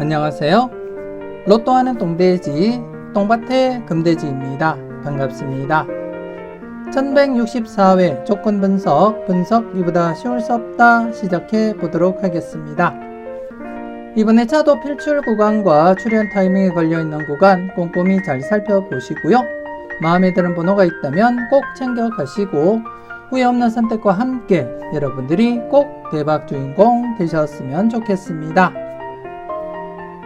안녕하세요. 로또하는 똥돼지 똥밭의 금돼지입니다. 반갑습니다. 1164회 조건 분석 이보다 쉬울 수 없다 시작해 보도록 하겠습니다. 이번에 차도 필출 구간과 출현 타이밍에 걸려있는 구간 꼼꼼히 잘 살펴보시고요. 마음에 드는 번호가 있다면 꼭 챙겨 가시고 후회 없는 선택과 함께 여러분들이 꼭 대박 주인공 되셨으면 좋겠습니다.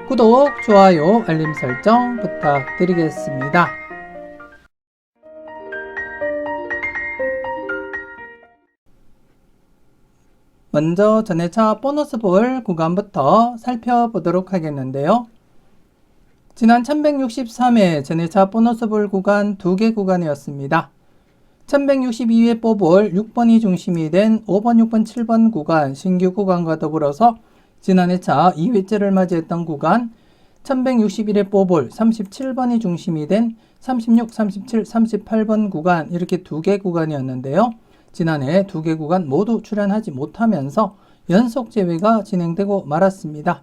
구독, 좋아요, 알림 설정 부탁드리겠습니다. 먼저 전회차 보너스 볼 구간부터 살펴보도록 하겠는데요. 지난 1163회 전회차 보너스 볼 구간 2개 구간이었습니다. 1162회 뽑을 6번이 중심이 된 5번, 6번, 7번 구간 신규 구간과 더불어서 지난해차 2회째를 맞이했던 구간 1161회 뽑을 37번이 중심이 된 36, 37, 38번 구간 이렇게 2개 구간이었는데요. 지난해 2개 구간 모두 출연하지 못하면서 연속 제외가 진행되고 말았습니다.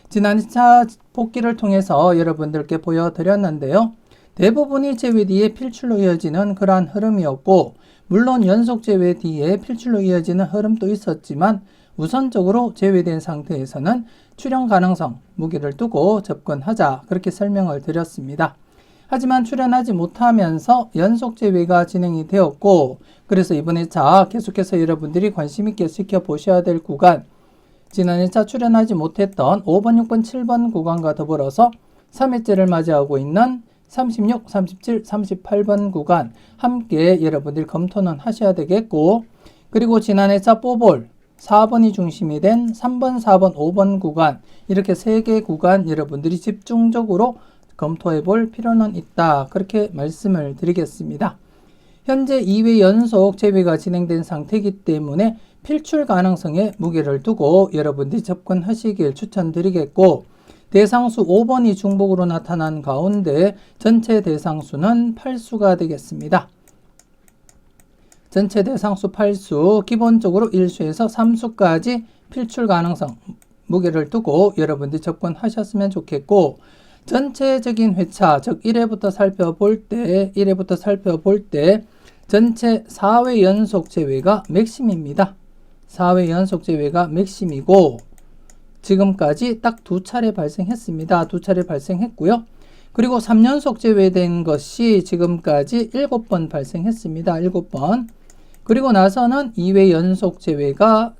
지난해차 복귀를 통해서 여러분들께 보여드렸는데요. 대부분이 제외 뒤에 필출로 이어지는 그러한 흐름이었고 물론 연속 제외 뒤에 필출로 이어지는 흐름도 있었지만 우선적으로 제외된 상태에서는 출현 가능성 무게를 두고 접근하자 그렇게 설명을 드렸습니다. 하지만 출현하지 못하면서 연속 제외가 진행이 되었고 그래서 이번 회차 계속해서 여러분들이 관심 있게 지켜보셔야 될 구간 지난 회차 출현하지 못했던 5번, 6번, 7번 구간과 더불어서 3회째를 맞이하고 있는 36, 37, 38번 구간 함께 여러분들이 검토는 하셔야 되겠고 그리고 지난 회차 뽑을 4번이 중심이 된 3번, 4번, 5번 구간 이렇게 3개 구간 여러분들이 집중적으로 검토해 볼 필요는 있다. 그렇게 말씀을 드리겠습니다. 현재 2회 연속 제외가 진행된 상태이기 때문에 필출 가능성에 무게를 두고 여러분들이 접근하시길 추천드리겠고 대상수 5번이 중복으로 나타난 가운데 전체 대상수는 8수가 되겠습니다. 전체 대상수 8수, 기본적으로 1수에서 3수까지 필출 가능성, 무게를 두고 여러분들이 접근하셨으면 좋겠고 전체적인 회차, 즉 1회부터 살펴볼 때 전체 4회 연속 제외가 맥심입니다. 4회 연속 제외가 맥심이고 지금까지 딱 2차례 발생했습니다. 2차례 발생했고요. 그리고 3연속 제외된 것이 지금까지 7번 발생했습니다. 7번. 그리고 나서는 2회 연속 제외가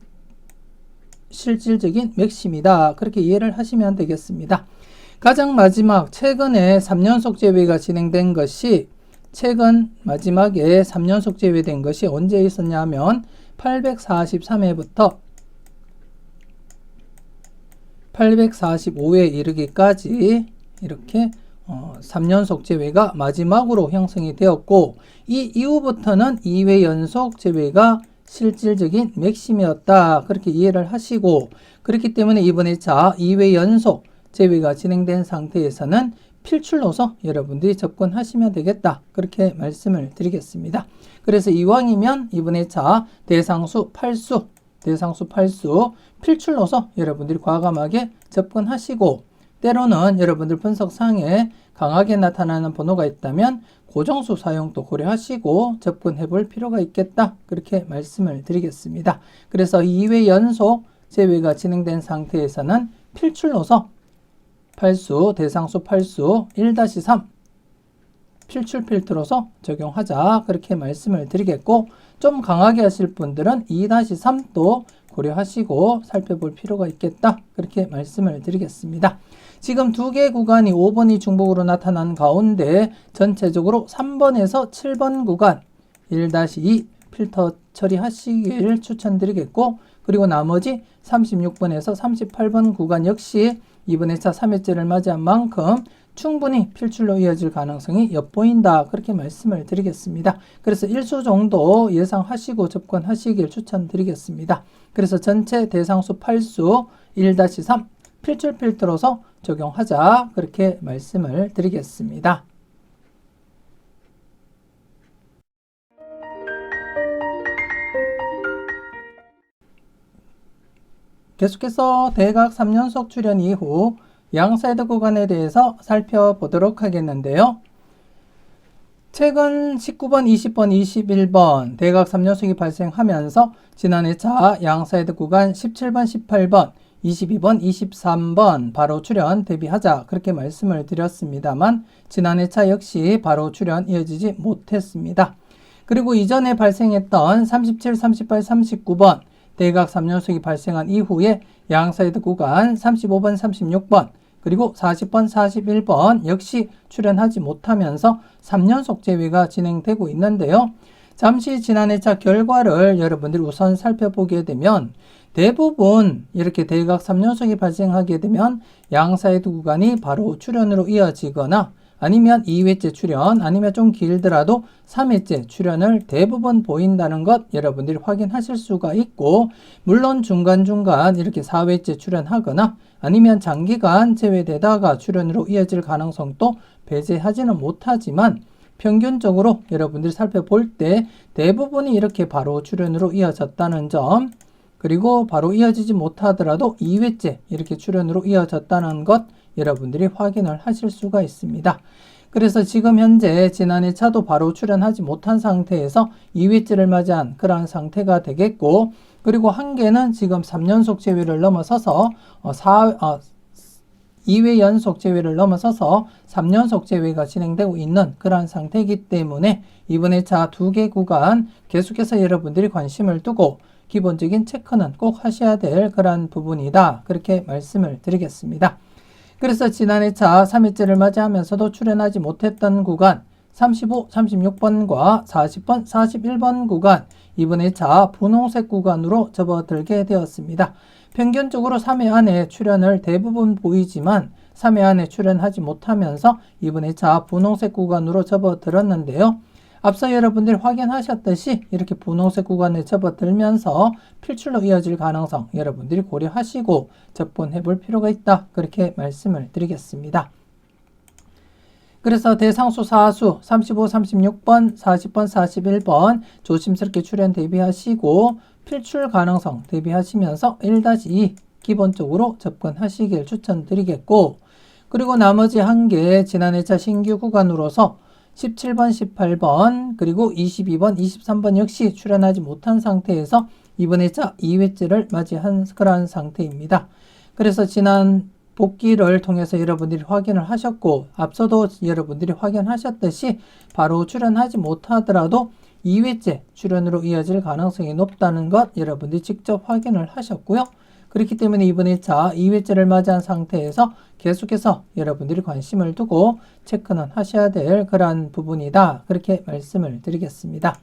실질적인 맥심이다. 그렇게 이해를 하시면 되겠습니다. 가장 마지막 최근에 3연속 제외가 진행된 것이 최근 마지막에 3연속 제외된 것이 언제 있었냐면 843회부터 845회 이르기까지 이렇게 3연속 제외가 마지막으로 형성이 되었고 이 이후부터는 2회 연속 제외가 실질적인 맥심이었다. 그렇게 이해를 하시고 그렇기 때문에 이번 회차 2회 연속 제외가 진행된 상태에서는 필출로서 여러분들이 접근하시면 되겠다. 그렇게 말씀을 드리겠습니다. 그래서 이왕이면 이번 회차 대상수 8수 필출로서 여러분들이 과감하게 접근하시고 때로는 여러분들 분석상에 강하게 나타나는 번호가 있다면 고정수 사용도 고려하시고 접근해 볼 필요가 있겠다. 그렇게 말씀을 드리겠습니다. 그래서 2회 연속 제외가 진행된 상태에서는 필출로서 8수, 대상수 8수 1-3 필출 필터로서 적용하자. 그렇게 말씀을 드리겠고 좀 강하게 하실 분들은 2-3도 고려하시고 살펴볼 필요가 있겠다. 그렇게 말씀을 드리겠습니다. 지금 2개 구간이 5번이 중복으로 나타난 가운데 전체적으로 3번에서 7번 구간 1-2 필터 처리하시길 추천드리겠고 그리고 나머지 36번에서 38번 구간 역시 이번 회차 3회째를 맞이한 만큼 충분히 필출로 이어질 가능성이 엿보인다. 그렇게 말씀을 드리겠습니다. 그래서 1수 정도 예상하시고 접근하시길 추천드리겠습니다. 그래서 전체 대상수 8수 1-3 필출 필터로서 적용하자. 그렇게 말씀을 드리겠습니다. 계속해서 대각 3연속 출현 이후 양사이드 구간에 대해서 살펴보도록 하겠는데요. 최근 19번, 20번, 21번 대각 3연속이 발생하면서 지난 2차 양사이드 구간 17번, 18번, 22번, 23번 바로 출현 대비하자 그렇게 말씀을 드렸습니다만 지난 2차 역시 바로 출현 이어지지 못했습니다. 그리고 이전에 발생했던 37, 38, 39번 대각 3연속이 발생한 이후에 양사이드 구간 35번, 36번 그리고 40번, 41번 역시 출현하지 못하면서 3연속 제외가 진행되고 있는데요. 잠시 지난 2차 결과를 여러분들이 우선 살펴보게 되면 대부분 이렇게 대각 3연속이 발생하게 되면 양사이드 구간이 바로 출현으로 이어지거나 아니면 2회째 출현 아니면 좀 길더라도 3회째 출현을 대부분 보인다는 것 여러분들이 확인하실 수가 있고 물론 중간중간 이렇게 4회째 출현하거나 아니면 장기간 제외되다가 출현으로 이어질 가능성도 배제하지는 못하지만 평균적으로 여러분들이 살펴볼 때 대부분이 이렇게 바로 출현으로 이어졌다는 점 그리고 바로 이어지지 못하더라도 2회째 이렇게 출현으로 이어졌다는 것 여러분들이 확인을 하실 수가 있습니다. 그래서 지금 현재 지난 2차도 바로 출현하지 못한 상태에서 2회째를 맞이한 그러한 상태가 되겠고 그리고 한 개는 지금 3연속 제외를 넘어서서 2회 연속 제외를 넘어서서 3연속 제외가 진행되고 있는 그러한 상태이기 때문에 이번 2차 2개 구간 계속해서 여러분들이 관심을 두고 기본적인 체크는 꼭 하셔야 될 그러한 부분이다. 그렇게 말씀을 드리겠습니다. 그래서 지난 2차 3회째를 맞이하면서도 출현하지 못했던 구간 35, 36번과 40번, 41번 구간 이번 2차 분홍색 구간으로 접어들게 되었습니다. 평균적으로 3회 안에 출현을 대부분 보이지만 3회 안에 출현하지 못하면서 이번 2차 분홍색 구간으로 접어들었는데요. 앞서 여러분들이 확인하셨듯이 이렇게 분홍색 구간에 접어들면서 필출로 이어질 가능성 여러분들이 고려하시고 접근해 볼 필요가 있다. 그렇게 말씀을 드리겠습니다. 그래서 대상수 사수 35, 36번, 40번, 41번 조심스럽게 출현 대비하시고 필출 가능성 대비하시면서 1-2 기본적으로 접근하시길 추천드리겠고 그리고 나머지 한 개 지난 2차 신규 구간으로서 17번, 18번, 그리고 22번, 23번 역시 출현하지 못한 상태에서 이번 2차 2회째를 맞이한 그러한 상태입니다. 그래서 지난 복기를 통해서 여러분들이 확인을 하셨고 앞서도 여러분들이 확인하셨듯이 바로 출현하지 못하더라도 2회째 출현으로 이어질 가능성이 높다는 것 여러분들이 직접 확인을 하셨고요. 그렇기 때문에 이번 2차 2회째를 맞이한 상태에서 계속해서 여러분들이 관심을 두고 체크는 하셔야 될 그러한 부분이다. 그렇게 말씀을 드리겠습니다.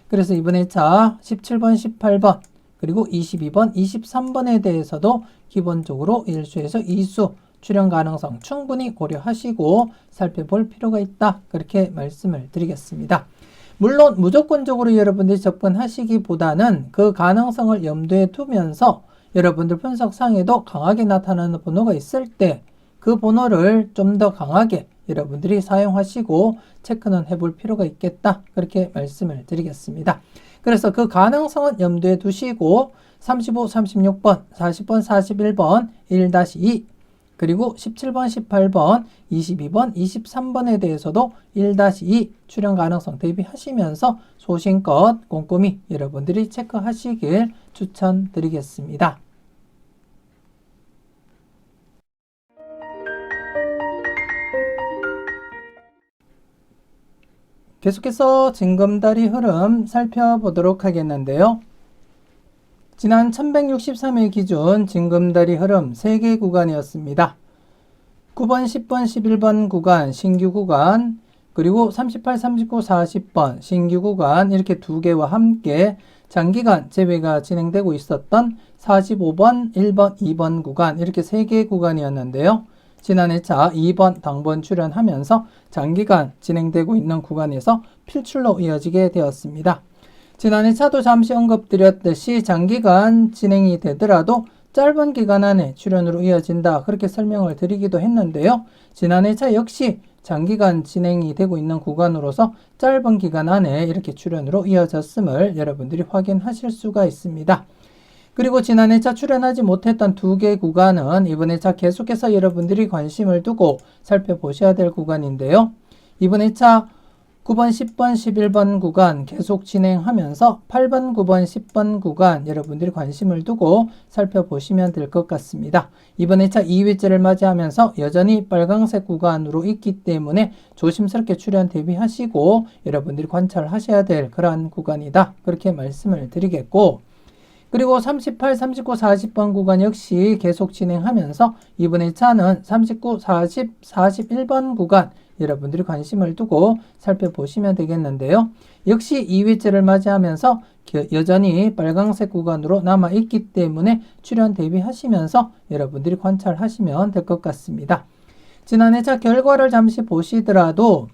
그래서 이번 2차 17번, 18번, 그리고 22번, 23번에 대해서도 기본적으로 1수에서 2수 출현 가능성 충분히 고려하시고 살펴볼 필요가 있다. 그렇게 말씀을 드리겠습니다. 물론 무조건적으로 여러분들이 접근하시기보다는 그 가능성을 염두에 두면서 여러분들 분석상에도 강하게 나타나는 번호가 있을 때 그 번호를 좀 더 강하게 여러분들이 사용하시고 체크는 해볼 필요가 있겠다. 그렇게 말씀을 드리겠습니다. 그래서 그 가능성은 염두에 두시고 35, 36번, 40번, 41번, 1-2 그리고 17번, 18번, 22번, 23번에 대해서도 1-2 출현 가능성 대비하시면서 소신껏 꼼꼼히 여러분들이 체크하시길 추천드리겠습니다. 계속해서 징검다리 흐름 살펴보도록 하겠는데요. 지난 1163일 기준 징검다리 흐름 3개 구간이었습니다. 9번, 10번, 11번 구간 신규 구간 그리고 38, 39, 40번 신규 구간 이렇게 2개와 함께 장기간 재배가 진행되고 있었던 45번, 1번, 2번 구간 이렇게 3개 구간이었는데요. 지난 2차 2번 당번 출현하면서 장기간 진행되고 있는 구간에서 필출로 이어지게 되었습니다. 지난 2차도 잠시 언급드렸듯이 장기간 진행이 되더라도 짧은 기간 안에 출현으로 이어진다 그렇게 설명을 드리기도 했는데요. 지난 2차 역시 장기간 진행이 되고 있는 구간으로서 짧은 기간 안에 이렇게 출현으로 이어졌음을 여러분들이 확인하실 수가 있습니다. 그리고 지난 회차 출연하지 못했던 2개 구간은 이번 회차 계속해서 여러분들이 관심을 두고 살펴보셔야 될 구간인데요. 이번 회차 9번, 10번, 11번 구간 계속 진행하면서 8번, 9번, 10번 구간 여러분들이 관심을 두고 살펴보시면 될 것 같습니다. 이번 회차 2회째를 맞이하면서 여전히 빨강색 구간으로 있기 때문에 조심스럽게 출연 대비하시고 여러분들이 관찰하셔야 될 그러한 구간이다. 그렇게 말씀을 드리겠고, 그리고 38, 39, 40번 구간 역시 계속 진행하면서 이번 회차는 39, 40, 41번 구간 여러분들이 관심을 두고 살펴보시면 되겠는데요. 역시 2회째를 맞이하면서 여전히 빨강색 구간으로 남아있기 때문에 출연 대비하시면서 여러분들이 관찰하시면 될 것 같습니다. 지난 회차 결과를 잠시 보시더라도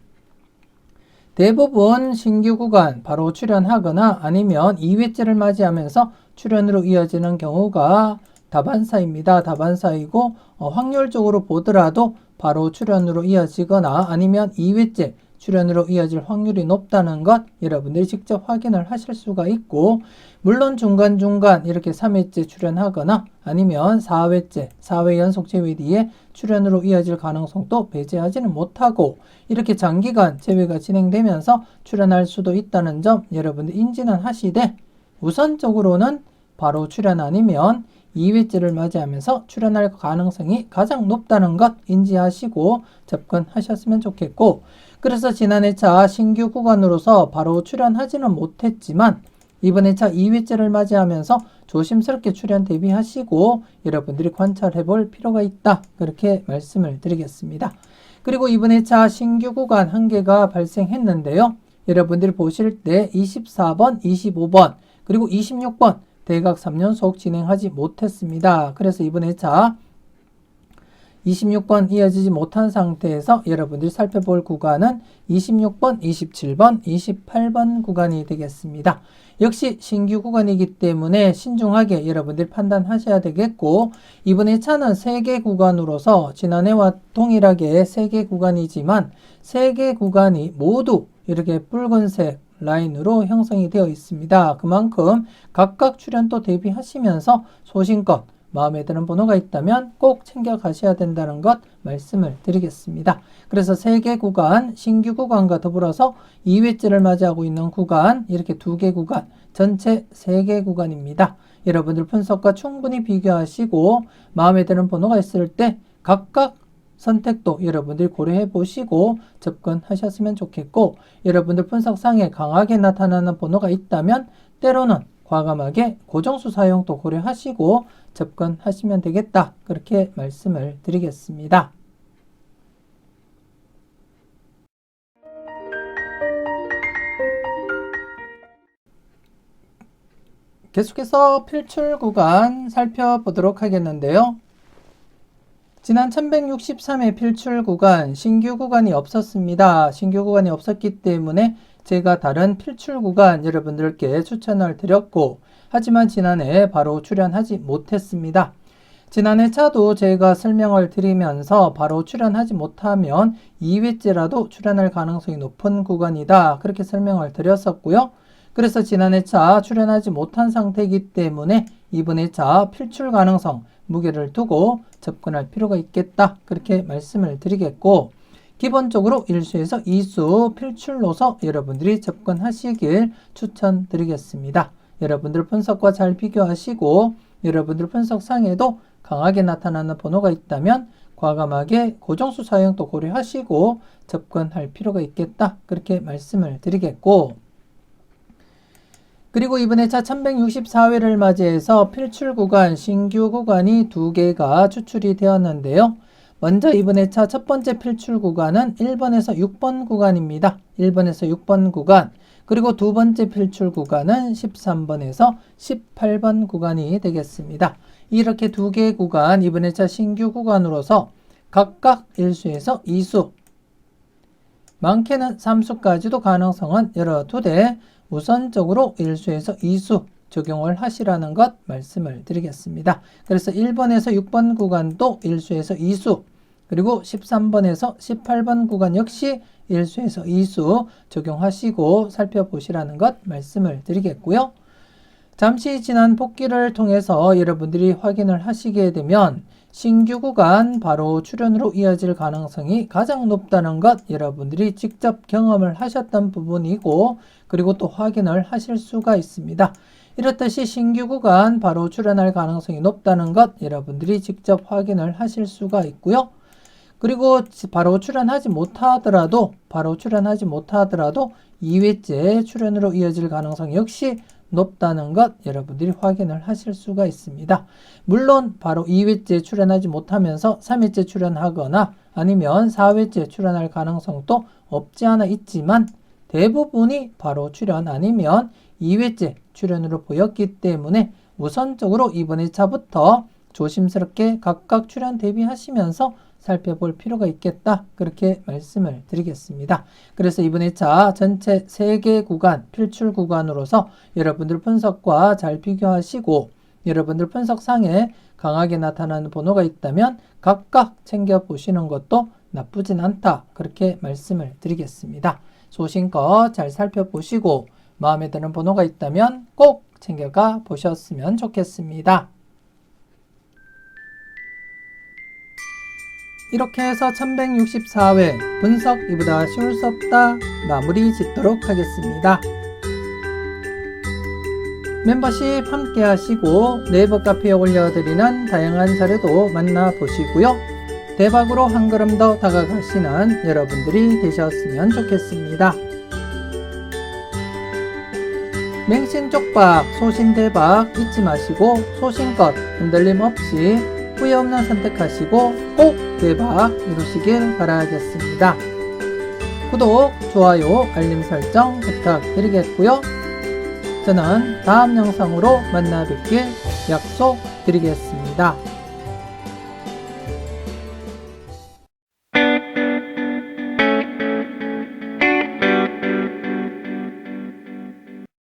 대부분 신규 구간 바로 출연하거나 아니면 2회째를 맞이하면서 출연으로 이어지는 경우가 다반사입니다. 다반사이고 확률적으로 보더라도 바로 출연으로 이어지거나 아니면 2회째 출연으로 이어질 확률이 높다는 것 여러분들이 직접 확인을 하실 수가 있고, 물론 중간중간 이렇게 3회째 출연하거나 아니면 4회째, 4회 연속 제외 뒤에 출연으로 이어질 가능성도 배제하지는 못하고 이렇게 장기간 제외가 진행되면서 출연할 수도 있다는 점 여러분들 인지는 하시되, 우선적으로는 바로 출연 아니면 2회째를 맞이하면서 출연할 가능성이 가장 높다는 것 인지하시고 접근하셨으면 좋겠고, 그래서 지난 회차 신규 구간으로서 바로 출연하지는 못했지만 이번 회차 2회째를 맞이하면서 조심스럽게 출연 대비하시고 여러분들이 관찰해 볼 필요가 있다. 그렇게 말씀을 드리겠습니다. 그리고 이번 회차 신규 구간 한 개가 발생했는데요. 여러분들이 보실 때 24번, 25번, 그리고 26번 대각 3연속 진행하지 못했습니다. 그래서 이번 회차 26번 이어지지 못한 상태에서 여러분들이 살펴볼 구간은 26번, 27번, 28번 구간이 되겠습니다. 역시 신규 구간이기 때문에 신중하게 여러분들이 판단하셔야 되겠고, 이번 회차는 3개 구간으로서 지난해와 동일하게 3개 구간이지만 3개 구간이 모두 이렇게 붉은색 라인으로 형성이 되어 있습니다. 그만큼 각각 출연도 대비하시면서 소신껏 마음에 드는 번호가 있다면 꼭 챙겨 가셔야 된다는 것 말씀을 드리겠습니다. 그래서 3개 구간, 신규 구간과 더불어서 2회째를 맞이하고 있는 구간, 이렇게 2개 구간, 전체 3개 구간입니다. 여러분들 분석과 충분히 비교하시고 마음에 드는 번호가 있을 때 각각 선택도 여러분들이 고려해 보시고 접근하셨으면 좋겠고, 여러분들 분석상에 강하게 나타나는 번호가 있다면 때로는 과감하게 고정수 사용도 고려하시고 접근하시면 되겠다. 그렇게 말씀을 드리겠습니다. 계속해서 필출 구간 살펴보도록 하겠는데요. 지난 1163회 필출 구간 신규 구간이 없었습니다. 신규 구간이 없었기 때문에 제가 다른 필출 구간 여러분들께 추천을 드렸고, 하지만 지난해 바로 출연하지 못했습니다. 지난해 차도 제가 설명을 드리면서 바로 출연하지 못하면 2회째라도 출연할 가능성이 높은 구간이다. 그렇게 설명을 드렸었고요. 그래서 지난해 차 출연하지 못한 상태이기 때문에 이번 회차 필출 가능성 무게를 두고 접근할 필요가 있겠다. 그렇게 말씀을 드리겠고, 기본적으로 1수에서 2수 필출로서 여러분들이 접근하시길 추천드리겠습니다. 여러분들 분석과 잘 비교하시고 여러분들 분석상에도 강하게 나타나는 번호가 있다면 과감하게 고정수 사용도 고려하시고 접근할 필요가 있겠다. 그렇게 말씀을 드리겠고, 그리고 이번 회차 1164회를 맞이해서 필출 구간, 신규 구간이 2개가 추출이 되었는데요. 먼저 이번 회차 첫 번째 필출 구간은 1번에서 6번 구간입니다. 1번에서 6번 구간, 그리고 두 번째 필출 구간은 13번에서 18번 구간이 되겠습니다. 이렇게 2개 구간, 이번 회차 신규 구간으로서 각각 1수에서 2수, 많게는 3수까지도 가능성은 열어두되 우선적으로 1수에서 2수 적용을 하시라는 것 말씀을 드리겠습니다. 그래서 1번에서 6번 구간도 1수에서 2수, 그리고 13번에서 18번 구간 역시 1수에서 2수 적용하시고 살펴보시라는 것 말씀을 드리겠고요. 잠시 지난 복귀를 통해서 여러분들이 확인을 하시게 되면 신규 구간 바로 출현으로 이어질 가능성이 가장 높다는 것 여러분들이 직접 경험을 하셨던 부분이고, 그리고 또 확인을 하실 수가 있습니다. 이렇듯이 신규 구간 바로 출현할 가능성이 높다는 것 여러분들이 직접 확인을 하실 수가 있고요. 그리고 바로 출현하지 못하더라도 2회째 출현으로 이어질 가능성 역시 높다는 것 여러분들이 확인을 하실 수가 있습니다. 물론 바로 2회째 출현하지 못하면서 3회째 출현하거나 아니면 4회째 출현할 가능성도 없지 않아 있지만, 대부분이 바로 출현 아니면 2회째 출현으로 보였기 때문에 우선적으로 이번 1차부터 조심스럽게 각각 출현 대비하시면서 살펴볼 필요가 있겠다, 그렇게 말씀을 드리겠습니다. 그래서 이번 1차 전체 3개 구간 필출 구간으로서 여러분들 분석과 잘 비교하시고, 여러분들 분석상에 강하게 나타나는 번호가 있다면 각각 챙겨보시는 것도 나쁘진 않다, 그렇게 말씀을 드리겠습니다. 소신껏 잘 살펴보시고 마음에 드는 번호가 있다면 꼭 챙겨가 보셨으면 좋겠습니다. 이렇게 해서 1164회 분석 이보다 쉬울 수 없다 마무리 짓도록 하겠습니다. 멤버십 함께 하시고 네이버 카페에 올려드리는 다양한 자료도 만나보시고요. 대박으로 한 걸음 더 다가가시는 여러분들이 되셨으면 좋겠습니다. 맹신쪽박 소신대박 잊지 마시고 소신껏 흔들림 없이 후회 없는 선택하시고 꼭 대박 이루시길 바라겠습니다. 구독, 좋아요, 알림 설정 부탁드리겠고요. 저는 다음 영상으로 만나 뵙길 약속드리겠습니다.